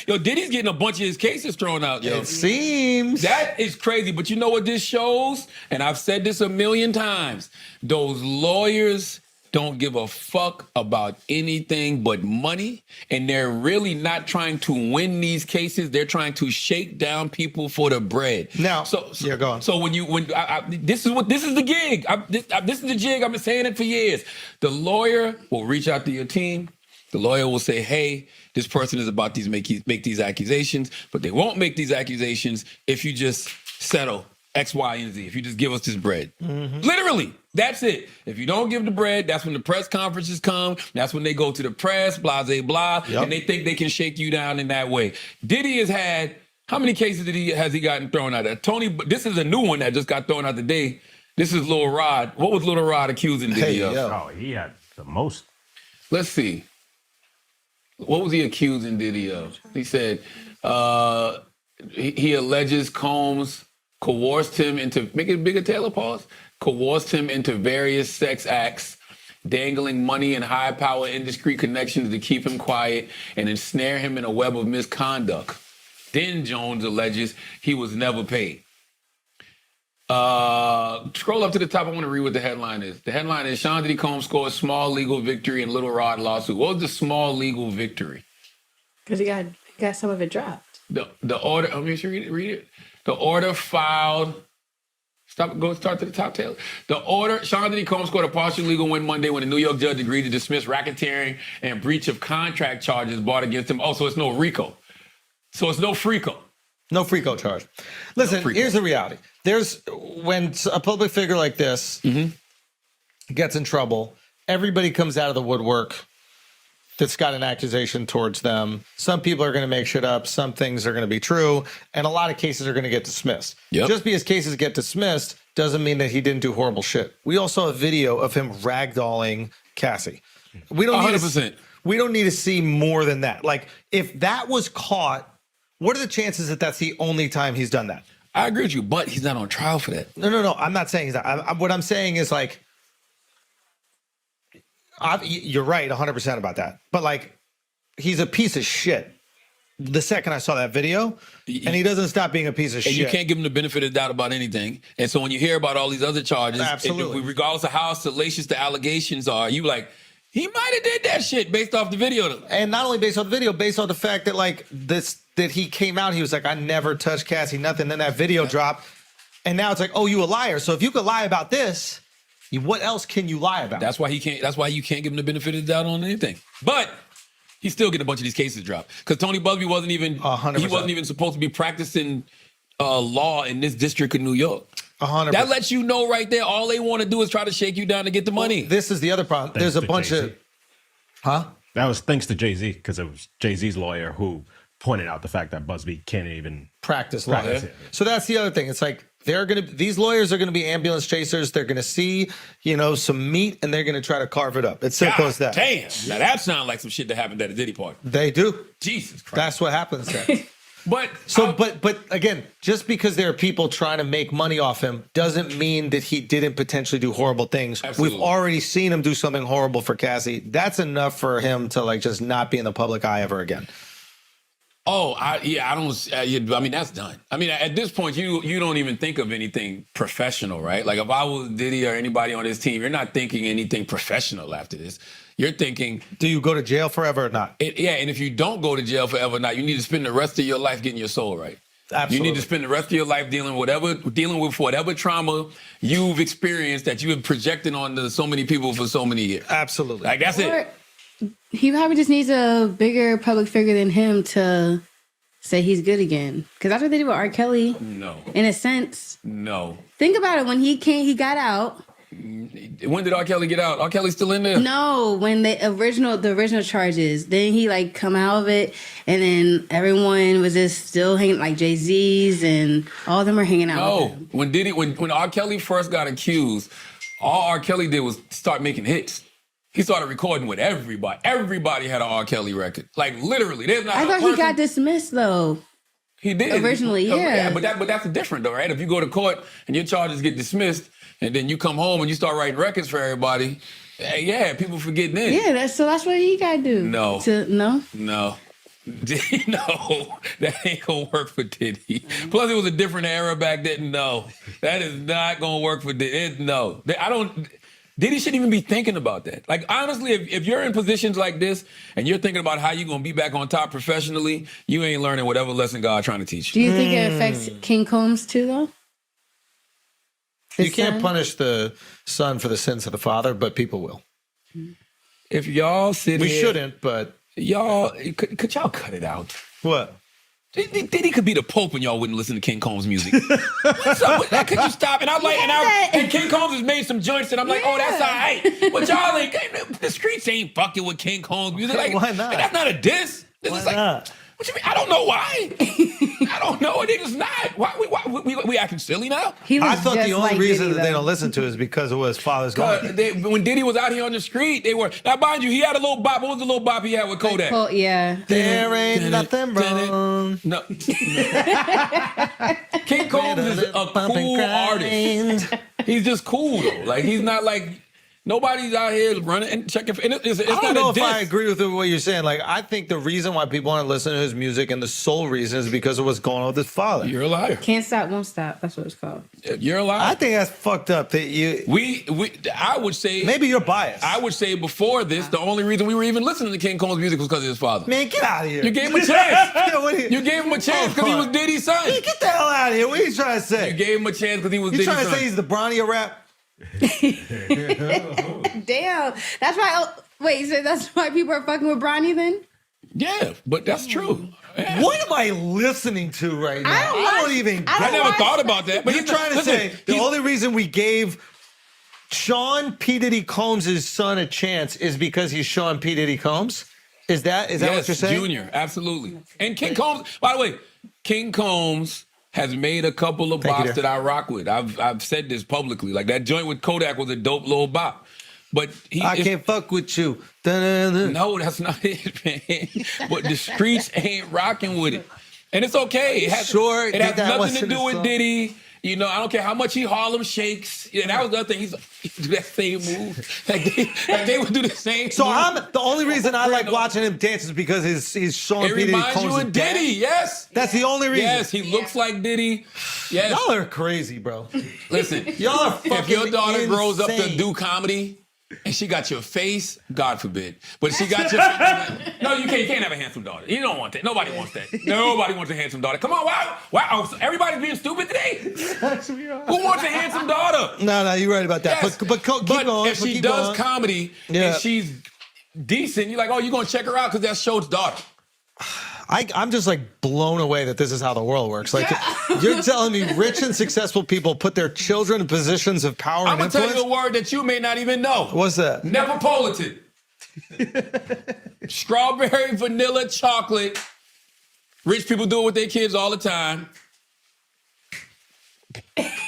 Yo, Diddy's getting a bunch of his cases thrown out, yo. It seems. That is crazy. But you know what this shows? And I've said this a million times. Those lawyers don't give a fuck about anything but money. And they're really not trying to win these cases. They're trying to shake down people for the bread. Now, yeah, go on. So this is the gig. This is the jig. I've been saying it for years. The lawyer will reach out to your team. The lawyer will say, hey, this person is about to make these accusations, but they won't make these accusations if you just settle X, Y, and Z, if you just give us this bread. Mm-hmm. Literally, that's it. If you don't give the bread, that's when the press conferences come. That's when they go to the press, blah, blah, blah, and they think they can shake you down in that way. Diddy has had, how many cases has he gotten thrown out of? Tony, this is a new one that just got thrown out today. This is Lil Rod. What was Lil Rod accusing Diddy of? Oh, he had the most. Let's see. What was he accusing Diddy of? He said he alleges Combs coerced him into, make it bigger, Taylor, pause, coerced him into various sex acts, dangling money and high-power industry connections to keep him quiet and ensnare him in a web of misconduct. Then Jones alleges he was never paid. Scroll up to the top. I want to read what the headline is. The headline is Sean Diddy Combs scores small legal victory in Little Rod lawsuit. What was the small legal victory? Because he got some of it dropped. The order. Let me read it. The order filed. Start to the top, Taylor. The order. Sean Diddy Combs scored a partial legal win Monday when a New York judge agreed to dismiss racketeering and breach of contract charges brought against him. Oh, so it's no RICO. So it's no FRICO. No FRICO charge. Listen, here's the reality. When a public figure like this gets in trouble, everybody comes out of the woodwork that's got an accusation towards them. Some people are going to make shit up. Some things are going to be true. And a lot of cases are going to get dismissed. Yep. Just because cases get dismissed doesn't mean that he didn't do horrible shit. We all saw a video of him ragdolling Cassie. We don't 100%. We don't need to see more than that. Like, if that was caught, what are the chances that that's the only time he's done that? I agree with you, but he's not on trial for that. No. I'm not saying he's not. What I'm saying is, like, you're right 100% about that. But, like, he's a piece of shit. The second I saw that video, and he doesn't stop being a piece of shit. And you can't give him the benefit of the doubt about anything. And so when you hear about all these other charges, regardless of how salacious the allegations are, you like, he might have did that shit based off the video. And not only based off the video, based on the fact that, like, that he came out, he was like, I never touched Cassie, nothing. Then that video dropped. And now it's like, oh, you a liar. So if you could lie about this, what else can you lie about? That's why you can't give him the benefit of the doubt on anything. But he's still getting a bunch of these cases dropped. Because Tony Busby wasn't even 100%. He wasn't even supposed to be practicing law in this district of New York. 100%. That lets you know right there, all they want to do is try to shake you down to get the money. This is the other problem. There's a bunch of... Huh? That was thanks to Jay-Z, because it was Jay-Z's lawyer who pointed out the fact that Busby can't even practice law. So that's the other thing. It's like these lawyers are gonna be ambulance chasers. They're gonna see, some meat, and they're gonna try to carve it up. It's simple as that. Damn. Now that sounds like some shit that happened at a Diddy party. They do. Jesus Christ. That's what happens there. But again, just because there are people trying to make money off him doesn't mean that he didn't potentially do horrible things. Absolutely. We've already seen him do something horrible for Cassie. That's enough for him to, like, just not be in the public eye ever again. I mean, that's done. I mean, at this point, you don't even think of anything professional, right? Like, if I was Diddy or anybody on his team, you're not thinking anything professional after this. You're thinking, do you go to jail forever or not? And if you don't go to jail forever or not, you need to spend the rest of your life getting your soul right. Absolutely. You need to spend the rest of your life dealing with whatever trauma you've experienced that you have projected onto so many people for so many years. Absolutely. Like, that's it. He probably just needs a bigger public figure than him to say he's good again. Because that's what they did with R. Kelly. No. In a sense. No. Think about it. When he got out. When did R. Kelly get out? R. Kelly's still in there? No, when the original charges. Then he, like, come out of it, and then everyone was just still hanging, like Jay-Z's, and all of them were hanging out with him. When R. Kelly first got accused, all R. Kelly did was start making hits. He started recording with everybody. Everybody had an R. Kelly record. Like, literally. There's not I thought he got dismissed, though. He did. Originally, yeah. But that's different, though, right? If you go to court and your charges get dismissed, and then you come home and you start writing records for everybody, people forget then. Yeah, that's what he got to do. No. No? No. No, that ain't gonna work for Diddy. Plus, it was a different era back then. No, that is not gonna work for Diddy. No, I don't. Diddy shouldn't even be thinking about that. Like, honestly, if you're in positions like this and you're thinking about how you're gonna be back on top professionally, you ain't learning whatever lesson God trying to teach Do you. you think it affects King Combs too, though? You can't punish the son for the sins of the father, but people will. If y'all sit We here, shouldn't, but y'all could y'all cut it out? what? Diddy could be the Pope and y'all wouldn't listen to King Combs' music. What's up with that? Could you stop? And I'm like, and King Combs has made some joints, and I'm like, oh, that's all right. But y'all ain't, the streets ain't fucking with King Combs' music. Like, why not? That's not a diss. This Why is like, not? what you mean? I don't know why. I don't know. It is not. Why we acting silly now? He I looks thought the just only like reason Diddy, that they though. don't listen to it is because of what his father's going. When Diddy was out here on the street, they were. Now, mind you, he had a little bop. What was the little bop he had with Kodak? Oh, yeah. There ain't nothing wrong. No. King Combs is a cool artist. He's just cool though. Like, he's not like nobody's out here running and checking. And it's I don't not know a if diss. I agree with what you're saying. Like, I think the reason why people aren't listening to his music and the sole reason is because of what's going on with his father. You're a liar. Can't Stop, Won't Stop. That's what it's called. You're a liar. I think that's fucked up. That you I would say maybe you're biased. I would say before this, the only reason we were even listening to King Combs' music was because of his father. Man, get out of here. You gave him a chance. Yeah, what You gave him a chance because he was Diddy's son. Hey, get the hell out of here. What are you trying to say? You gave him a chance because he was You Diddy's trying to son. say he's the Bronny of rap? Damn. That's why. Oh, wait, so that's why people are fucking with Bronny then? Yeah, but that's true. Yeah. What am I listening to right now? I don't even. I never thought about that. But You're he's trying to listen, say the he's- only reason we gave Sean P. Diddy Combs' son a chance is because he's Sean P. Diddy Combs? Is that what you're saying? Junior, absolutely. And King Combs, by the way, King Combs has made a couple of Thank you, bops dear. that I rock with. I've said this publicly. Like, that joint with Kodak was a dope little bop. But I can't fuck with you. Da-da-da. No, that's not it, man. But the streets ain't rocking with it. And it's okay. It has Sure, it has that nothing wasn't to do a with song. Diddy. You know, I don't care how much he Harlem shakes. And that was the other thing. He do that same move. Like they would do the same So move. the only reason I like watching him dance is because he's Sean It P. Diddy reminds you Combs' of dad. Diddy, yes. That's the only reason. Yes, he looks like Diddy. Yes. Y'all are crazy, bro. Listen, Y'all are fucking if your daughter grows up to insane. do comedy and she got your face, God forbid. But she got your no, you can't have a handsome daughter. You don't want that. Nobody wants that. Nobody wants a handsome daughter. Come on, wow. So everybody's being stupid today. Who wants a handsome daughter? No, you're right about that. Yes. But keep going. if she keep does going. comedy Yeah. and she's decent, you're like, oh, you're gonna check her out because that's Schultz's daughter. I'm just like blown away that this is how the world works. Like, you're telling me rich and successful people put their children in positions of power I'm and gonna tell influence? you a word that you may not even know. What's that? Nepopolitan. Strawberry, vanilla, chocolate. Rich people do it with their kids all the time.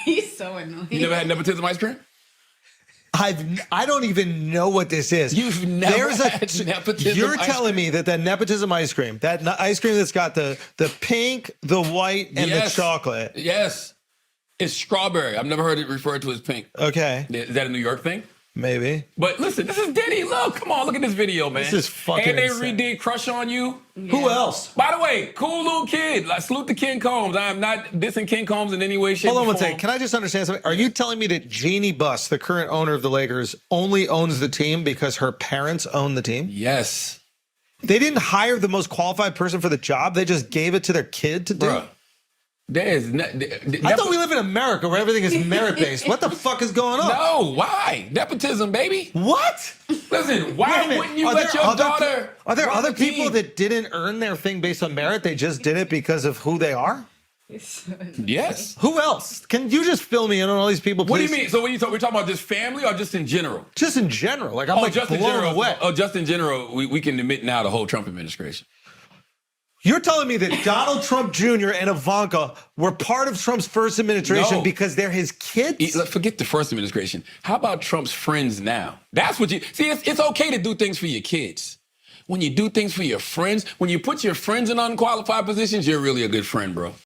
He's so annoying. You never had nepotism ice cream? I don't even know what this is. You've never had nepotism You're ice telling me that nepotism ice cream, that ice cream that's got the pink, the white, and Yes. the chocolate. Yes. It's strawberry. I've never heard it referred to as pink. Okay, Is that a New York thing? maybe. But listen, this is Diddy. Look, come on, look at this video, man. This is fucking And they insane. redid Crush on You. Who else? By the way, cool little kid. Like, salute to King Combs. I am not dissing King Combs in any way, shape, Hold on or one form. second. Can I just understand something? Are you telling me that Jeannie Buss, the current owner of the Lakers, only owns the team because her parents own the team? Yes. They didn't hire the most qualified person for the job. They just gave it to their kid to do. Bruh. There's I thought we live in America where everything is merit-based. What the fuck is going on? No, why? Nepotism, baby. What? Listen, why Wait a wouldn't you Are let there your other daughter? Are there run other the people team? that didn't earn their thing based on merit? They just did it because of who they are? Yes. Who else? Can you just fill me in on all these people, please? What do you mean? So when you talk, we're talking about just family or just in general? Just in general. Like, I'm like just in blown general. away. Oh, just in general, we can admit now the whole Trump administration. You're telling me that Donald Trump Jr. and Ivanka were part of Trump's first administration No. because they're his kids? Forget the first administration. How about Trump's friends now? That's what you see. It's okay to do things for your kids. When you do things for your friends, when you put your friends in unqualified positions, you're really a good friend, bro.